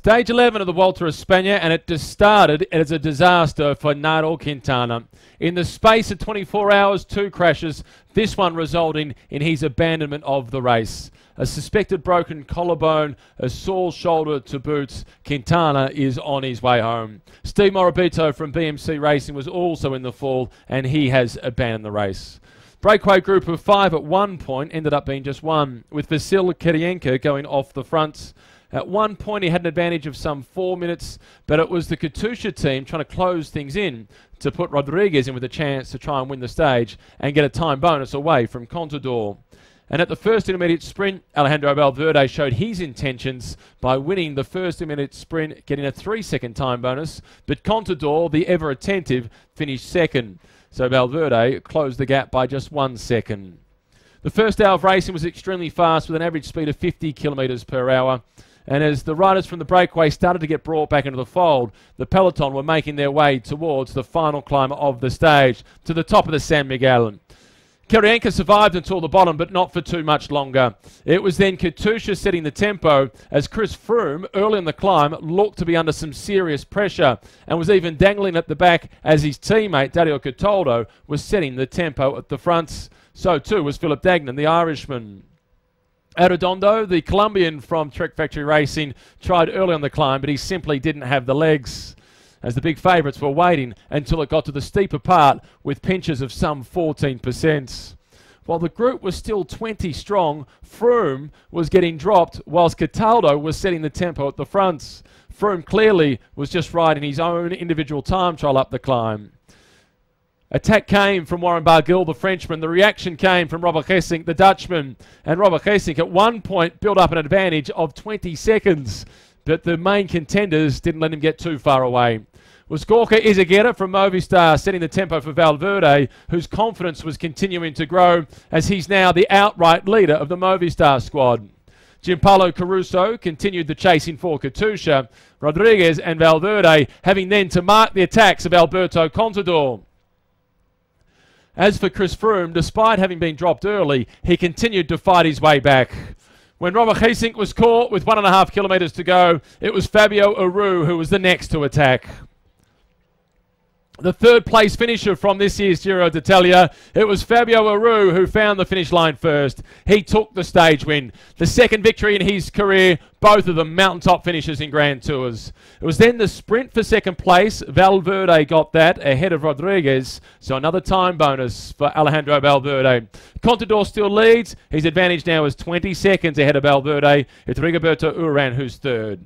Stage 11 of the Vuelta of España, and it just started as a disaster for Nairo Quintana. In the space of 24 hours, 2 crashes, this one resulting in his abandonment of the race. A suspected broken collarbone, a sore shoulder to boot, Quintana is on his way home. Steve Morabito from BMC Racing was also in the fall, and he has abandoned the race. Breakaway group of 5 at one point ended up being just 1, with Vasil Kirienka going off the front. At one point he had an advantage of some 4 minutes, but it was the Katusha team trying to close things in to put Rodriguez in with a chance to try and win the stage and get a time bonus away from Contador. And at the first intermediate sprint, Alejandro Valverde showed his intentions by winning the first intermediate sprint, getting a 3-second time bonus, but Contador, the ever attentive, finished second. So Valverde closed the gap by just 1 second. The first hour of racing was extremely fast with an average speed of 50 kilometres per hour. And as the riders from the breakaway started to get brought back into the fold, the peloton were making their way towards the final climb of the stage, to the top of the San Miguel. Kirienka survived until the bottom, but not for too much longer. It was then Katusha setting the tempo, as Chris Froome, early in the climb, looked to be under some serious pressure and was even dangling at the back as his teammate, Dario Cataldo, was setting the tempo at the front. So too was Philip Dagnan, the Irishman. Arredondo, the Colombian from Trek Factory Racing, tried early on the climb, but he simply didn't have the legs, as the big favourites were waiting until it got to the steeper part with pinches of some 14%. While the group was still 20 strong, Froome was getting dropped whilst Cataldo was setting the tempo at the front. Froome clearly was just riding his own individual time trial up the climb. Attack came from Warren Barguil, the Frenchman. The reaction came from Robert Gesink, the Dutchman. And Robert Gesink at one point built up an advantage of 20 seconds. But the main contenders didn't let him get too far away. Was Gorka Izagirre from Movistar setting the tempo for Valverde, whose confidence was continuing to grow as he's now the outright leader of the Movistar squad. Gianpaolo Caruso continued the chasing for Katusha. Rodriguez and Valverde having then to mark the attacks of Alberto Contador. As for Chris Froome, despite having been dropped early, he continued to fight his way back. When Robert Gesink was caught with 1.5 kilometres to go, it was Fabio Aru who was the next to attack. The third place finisher from this year's Giro d'Italia, it was Fabio Aru who found the finish line first. He took the stage win. The second victory in his career, both of them mountaintop finishes in Grand Tours. It was then the sprint for second place. Valverde got that ahead of Rodriguez, so another time bonus for Alejandro Valverde. Contador still leads. His advantage now is 20 seconds ahead of Valverde. It's Rigoberto Urán who's third.